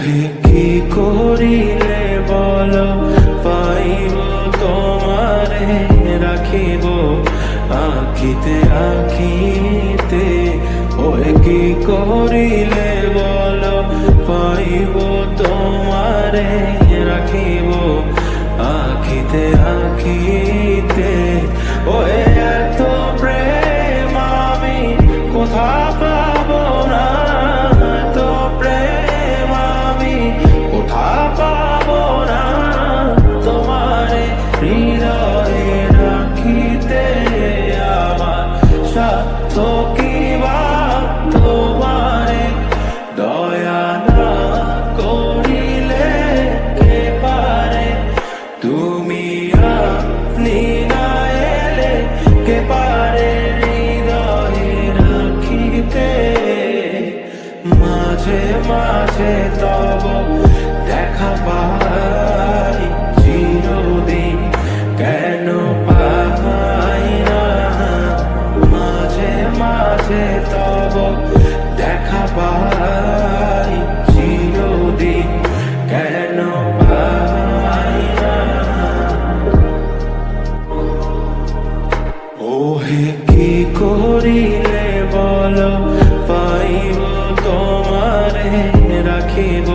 ওহে কি করিলে বলো পাইব তোমারে রাখিব আখিতে আখিতে। ওহে কি করিলে বলো পাইব তোমারে রাখিব আখিতে আখিতে। ওহে এত প্রেম আমি কোথা পাবো না, এত প্রেম আমি কোথা পাবো না। তোমারে হৃদয়ে রাখিতে আমার সাধ্য কি বা, তোমারে দয়া না করিলে কে পারে। তুমি আপনি না এলে কে পারে হৃদয়ে রাখিতে। মাঝে মাঝে তব দেখা পাই চিরদিন কেন পাই না। মাঝে মাঝে তব দেখা পাই চিরদিন কেন পাই না। ওহে কি করিলে বলো পাইব তোমারে রাখিব